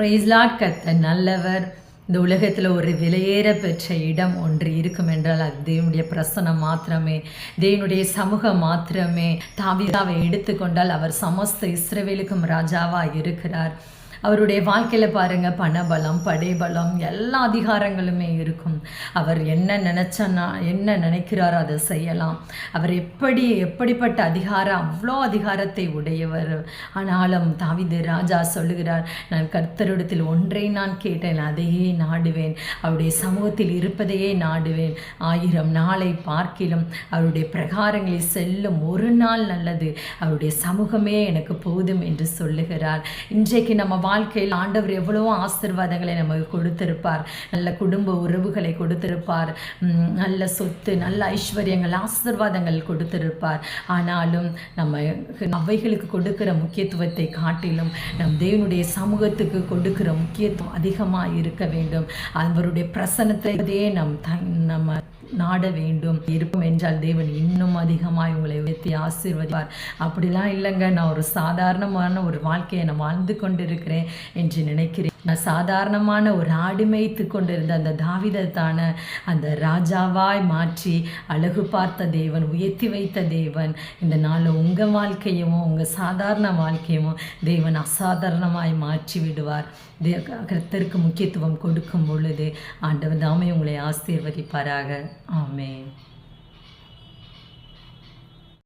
Price Lord. கர்த்தர் நல்லவர். இந்த உலகத்தில் ஒரு விலையேற பெற்ற இடம் ஒன்று இருக்கும் என்றால் அது தேவனுடைய பிரசனம் மாத்திரமே, தேவனுடைய சமூகம் மாத்திரமே. தாவீதை எடுத்துக்கொண்டால் அவர் சமஸ்த இஸ்ரவேலுக்கும் ராஜாவாக இருக்கிறார். அவருடைய வாழ்க்கையில் பாருங்கள், பணபலம், படைபலம், எல்லா அதிகாரங்களுமே இருக்கும். அவர் என்ன நினைக்கிறாரோ அதை செய்யலாம். அவர் எப்படிப்பட்ட அதிகாரம், அவ்வளோ அதிகாரத்தை உடையவர். ஆனாலும் தாவீது ராஜா சொல்லுகிறார், நான் கர்த்தரிடத்தில் ஒன்றை நான் கேட்டேன், அதையே நாடுவேன், அவருடைய சமூகத்தில் இருப்பதையே நாடுவேன். 1000 நாளை பார்க்கிலும் அவருடைய பிரகாரங்களில் செல்லும் ஒரு நாள் நல்லது, அவருடைய சமூகமே எனக்கு போதும் என்று சொல்லுகிறார். இன்றைக்கு நம்ம வாழ்க்கையில் ஆண்டவர் எவ்வளவோ ஆசீர்வாதங்களை நமக்கு கொடுத்திருப்பார். நல்ல குடும்ப உறவுகளை கொடுத்திருப்பார், நல்ல சொத்து, நல்ல ஐஸ்வர்யங்கள், ஆசீர்வாதங்கள் கொடுத்திருப்பார். ஆனாலும் நம்ம அவைகளுக்கு கொடுக்கிற முக்கியத்துவத்தை காட்டிலும் நம் தேவனுடைய சமூகத்துக்கு கொடுக்கிற முக்கியத்துவம் அதிகமாக இருக்க வேண்டும். அவருடைய பிரசன்னத்தையே நம்ம நாட வேண்டும். இருப்போம் என்றால் தேவன் இன்னும் அதிகமாக உங்களை உயர்த்தி ஆசீர்வதிப்பார். அப்படிலாம் இல்லைங்க, நான் ஒரு சாதாரணமான ஒரு வாழ்க்கையை நான் வாழ்ந்து கொண்டிருக்கிறேன் என்று நினைக்கிறேன். நான் சாதாரணமான ஒரு ஆடு மேய்த்து கொண்டிருந்த அந்த தாவீதைத்தான அந்த ராஜாவாய் மாற்றி அழகு பார்த்த தேவன், உயர்த்தி வைத்த தேவன், இந்த நாளில் உங்கள் வாழ்க்கையும் உங்கள் சாதாரண வாழ்க்கையும் தேவன் அசாதாரணமாய் மாற்றி விடுவார். கர்த்தருக்கு முக்கியத்துவம் கொடுக்கும் பொழுது ஆண்டவர் தாமே உங்களை ஆசீர்வதிப்பாராக. ஆமென்.